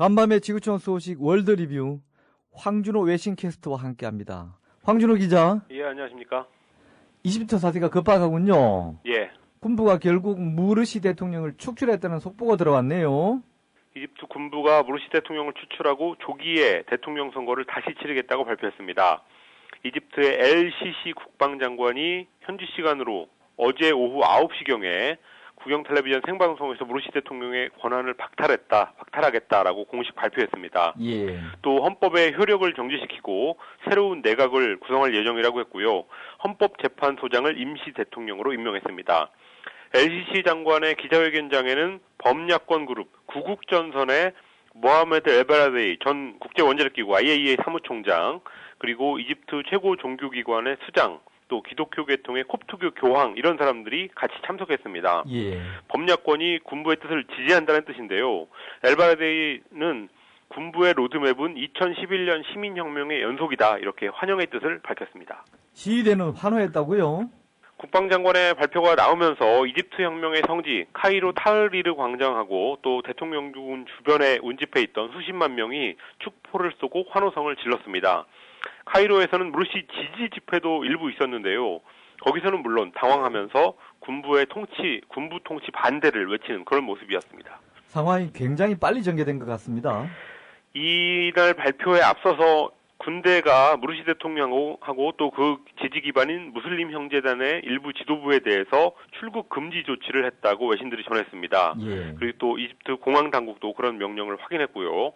간밤의 지구촌 소식 월드 리뷰 황준호 외신캐스터와 함께합니다. 황준호 기자. 예, 안녕하십니까. 이집트 사태가 급박하군요. 예. 군부가 결국 무르시 대통령을 축출했다는 속보가 들어왔네요. 이집트 군부가 무르시 대통령을 추출하고 조기에 대통령 선거를 다시 치르겠다고 발표했습니다. 이집트의 El-Sisi 국방장관이 현지 시간으로 어제 오후 9시경에 국영 텔레비전 생방송에서 무르시 대통령의 권한을 박탈하겠다라고 공식 발표했습니다. 예. 또 헌법의 효력을 정지시키고 새로운 내각을 구성할 예정이라고 했고요. 헌법재판소장을 임시 대통령으로 임명했습니다. El-Sisi 장관의 기자회견장에는 범야권 그룹 구국전선의 모하메드 엘바라데이 전 국제원자력기구 IAEA 사무총장, 그리고 이집트 최고 종교기관의 수장, 또 기독교 계통의 콥트교 교황, 이런 사람들이 같이 참석했습니다. 예. 범야권이 군부의 뜻을 지지한다는 뜻인데요. 엘바라데이는 군부의 로드맵은 2011년 시민혁명의 연속이다, 이렇게 환영의 뜻을 밝혔습니다. 시위대는 환호했다고요? 국방장관의 발표가 나오면서 이집트 혁명의 성지 카이로 타흐리르 광장하고 또 대통령궁 주변에 운집해 있던 수십만 명이 축포를 쏘고 환호성을 질렀습니다. 카이로에서는 무르시 지지 집회도 일부 있었는데요. 거기서는 물론 당황하면서 군부 통치 반대를 외치는 그런 모습이었습니다. 상황이 굉장히 빨리 전개된 것 같습니다. 이날 발표에 앞서서 군대가 무르시 대통령하고 또 그 지지 기반인 무슬림 형제단의 일부 지도부에 대해서 출국 금지 조치를 했다고 외신들이 전했습니다. 예. 그리고 또 이집트 공항 당국도 그런 명령을 확인했고요.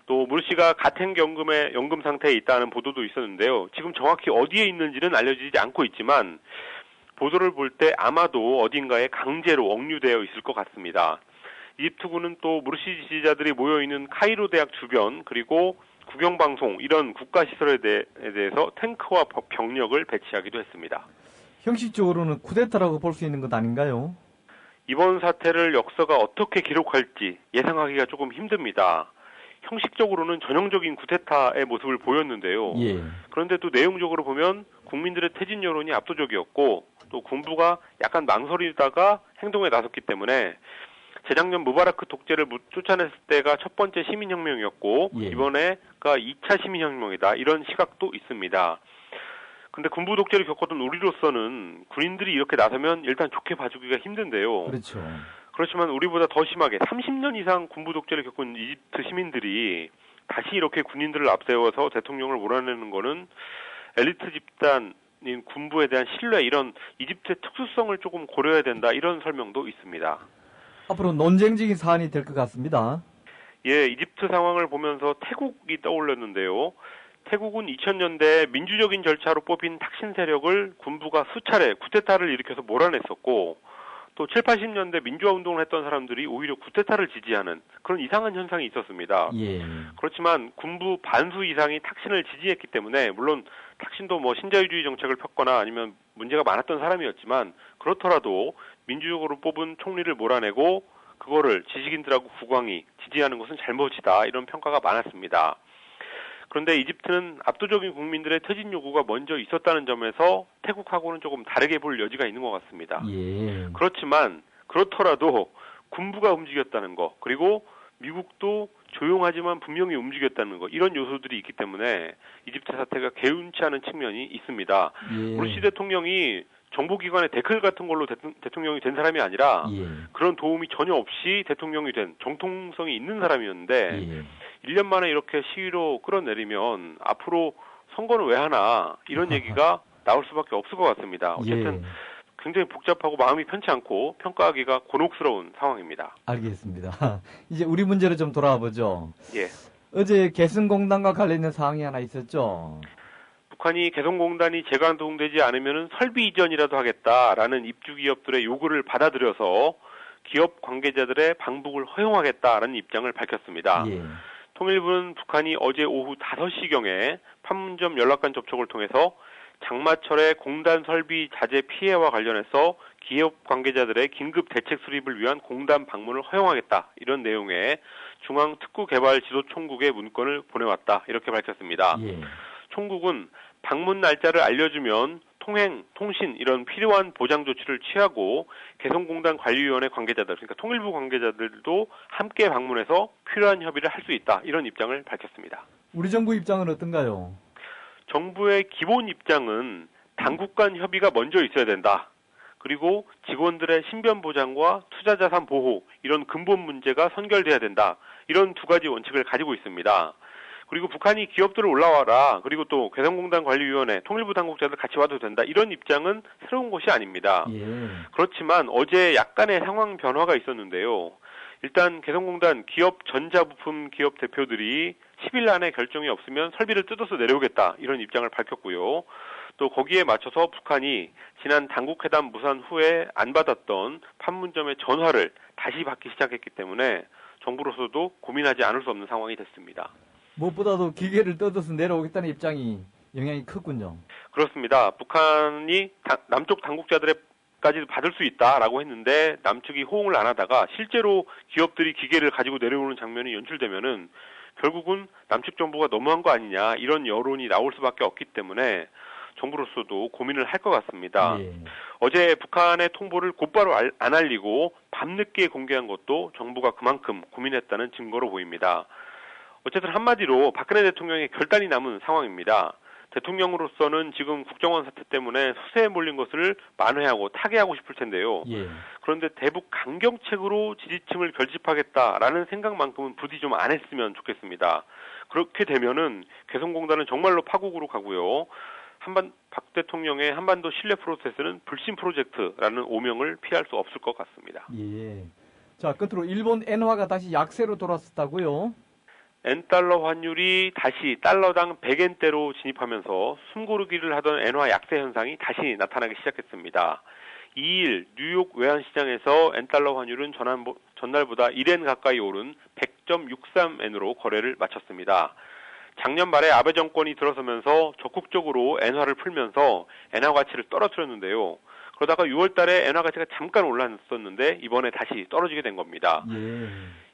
또 무르시가 가택연금의 연금 상태에 있다는 보도도 있었는데요. 지금 정확히 어디에 있는지는 알려지지 않고 있지만 보도를 볼 때 아마도 어딘가에 강제로 억류되어 있을 것 같습니다. 이집트군은 또 무르시 지지자들이 모여있는 카이로 대학 주변, 그리고 국영방송, 이런 국가시설에 대해서 탱크와 병력을 배치하기도 했습니다. 형식적으로는 쿠데타라고 볼 수 있는 것 아닌가요? 이번 사태를 역사가 어떻게 기록할지 예상하기가 조금 힘듭니다. 형식적으로는 전형적인 쿠데타의 모습을 보였는데요. 예. 그런데 또 내용적으로 보면 국민들의 퇴진 여론이 압도적이었고 또 군부가 약간 망설이다가 행동에 나섰기 때문에 재작년 무바라크 독재를 쫓아냈을 때가 첫 번째 시민혁명이었고 예. 이번에가 2차 시민혁명이다, 이런 시각도 있습니다. 근데 군부 독재를 겪었던 우리로서는 군인들이 이렇게 나서면 일단 좋게 봐주기가 힘든데요. 그렇죠. 그렇지만 우리보다 더 심하게 30년 이상 군부 독재를 겪은 이집트 시민들이 다시 이렇게 군인들을 앞세워서 대통령을 몰아내는 거는 엘리트 집단인 군부에 대한 신뢰, 이런 이집트의 특수성을 조금 고려해야 된다, 이런 설명도 있습니다. 앞으로 논쟁적인 사안이 될 것 같습니다. 예, 이집트 상황을 보면서 태국이 떠올랐는데요. 태국은 2000년대 민주적인 절차로 뽑힌 탁신 세력을 군부가 수차례 쿠데타를 일으켜서 몰아냈었고, 또 7, 80년대 민주화 운동을 했던 사람들이 오히려 쿠데타를 지지하는 그런 이상한 현상이 있었습니다. 예. 그렇지만 군부 반수 이상이 탁신을 지지했기 때문에, 물론 탁신도 신자유주의 정책을 폈거나 아니면 문제가 많았던 사람이었지만, 그렇더라도 민주적으로 뽑은 총리를 몰아내고 그거를 지식인들하고 국왕이 지지하는 것은 잘못이다, 이런 평가가 많았습니다. 그런데 이집트는 압도적인 국민들의 퇴진 요구가 먼저 있었다는 점에서 태국하고는 조금 다르게 볼 여지가 있는 것 같습니다. 예. 그렇지만 그렇더라도 군부가 움직였다는 거, 그리고 미국도 조용하지만 분명히 움직였다는 거, 이런 요소들이 있기 때문에 이집트 사태가 개운치 않은 측면이 있습니다. 예. 무르시 대통령이 정보기관의 데클 같은 걸로 대통령이 된 사람이 아니라 예. 그런 도움이 전혀 없이 대통령이 된 정통성이 있는 사람이었는데 예. 1년 만에 이렇게 시위로 끌어내리면 앞으로 선거는 왜 하나, 이런 얘기가 나올 수밖에 없을 것 같습니다. 어쨌든 예. 굉장히 복잡하고 마음이 편치 않고 평가하기가 곤혹스러운 상황입니다. 알겠습니다. 이제 우리 문제로 좀 돌아와 보죠. 예. 어제 개성공단과 관련된 사항이 하나 있었죠. 북한이 개성공단이 재가동되지 않으면 설비 이전이라도 하겠다라는 입주 기업들의 요구를 받아들여서 기업 관계자들의 방북을 허용하겠다라는 입장을 밝혔습니다. 예. 통일부는 북한이 어제 오후 5시경에 판문점 연락관 접촉을 통해서 장마철의 공단 설비 자재 피해와 관련해서 기업 관계자들의 긴급 대책 수립을 위한 공단 방문을 허용하겠다, 이런 내용의 중앙특구개발지도총국에 문건을 보내왔다, 이렇게 밝혔습니다. 예. 총국은 방문 날짜를 알려주면 통행, 통신 이런 필요한 보장 조치를 취하고 개성공단 관리위원회 관계자들, 그러니까 통일부 관계자들도 함께 방문해서 필요한 협의를 할 수 있다. 이런 입장을 밝혔습니다. 우리 정부 입장은 어떤가요? 정부의 기본 입장은 당국 간 협의가 먼저 있어야 된다. 그리고 직원들의 신변 보장과 투자 자산 보호 이런 근본 문제가 선결돼야 된다. 이런 두 가지 원칙을 가지고 있습니다. 그리고 북한이 기업들을 올라와라. 그리고 또 개성공단 관리위원회, 통일부 당국자들 같이 와도 된다. 이런 입장은 새로운 것이 아닙니다. 예. 그렇지만 어제 약간의 상황 변화가 있었는데요. 일단 개성공단 기업 전자부품 기업 대표들이 10일 안에 결정이 없으면 설비를 뜯어서 내려오겠다. 이런 입장을 밝혔고요. 또 거기에 맞춰서 북한이 지난 당국회담 무산 후에 안 받았던 판문점의 전화를 다시 받기 시작했기 때문에 정부로서도 고민하지 않을 수 없는 상황이 됐습니다. 무엇보다도 기계를 뜯어서 내려오겠다는 입장이 영향이 컸군요. 그렇습니다. 북한이 남쪽 당국자들까지 받을 수 있다라고 했는데 남측이 호응을 안 하다가 실제로 기업들이 기계를 가지고 내려오는 장면이 연출되면은 결국은 남측 정부가 너무한 거 아니냐 이런 여론이 나올 수밖에 없기 때문에 정부로서도 고민을 할 것 같습니다. 예. 어제 북한의 통보를 곧바로 안 알리고 밤늦게 공개한 것도 정부가 그만큼 고민했다는 증거로 보입니다. 어쨌든 한마디로 박근혜 대통령의 결단이 남은 상황입니다. 대통령으로서는 지금 국정원 사태 때문에 수세에 몰린 것을 만회하고 타개하고 싶을 텐데요. 예. 그런데 대북 강경책으로 지지층을 결집하겠다라는 생각만큼은 부디 좀 안 했으면 좋겠습니다. 그렇게 되면은 개성공단은 정말로 파국으로 가고요. 박 대통령의 한반도 신뢰 프로세스는 불신 프로젝트라는 오명을 피할 수 없을 것 같습니다. 예. 자, 끝으로 일본 엔화가 다시 약세로 돌아섰다고요? 엔달러 환율이 다시 달러당 100엔대로 진입하면서 숨고르기를 하던 엔화 약세 현상이 다시 나타나기 시작했습니다. 2일 뉴욕 외환시장에서 엔달러 환율은 전날보다 1엔 가까이 오른 100.63엔으로 거래를 마쳤습니다. 작년 말에 아베 정권이 들어서면서 적극적으로 엔화를 풀면서 엔화 가치를 떨어뜨렸는데요. 그러다가 6월 달에 엔화 가치가 잠깐 올랐었는데 이번에 다시 떨어지게 된 겁니다. 예.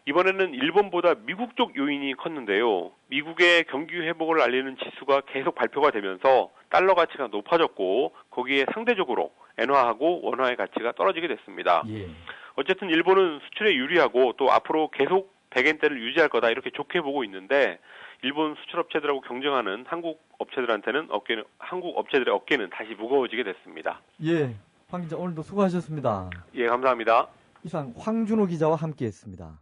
이번에는 일본보다 미국 쪽 요인이 컸는데요. 미국의 경기 회복을 알리는 지수가 계속 발표가 되면서 달러 가치가 높아졌고 거기에 상대적으로 엔화하고 원화의 가치가 떨어지게 됐습니다. 예. 어쨌든 일본은 수출에 유리하고 또 앞으로 계속 100엔대를 유지할 거다 이렇게 좋게 보고 있는데 일본 수출업체들하고 경쟁하는 한국 업체들의 어깨는 다시 무거워지게 됐습니다. 예. 황 기자 오늘도 수고하셨습니다. 예, 감사합니다. 이상 황준호 기자와 함께했습니다.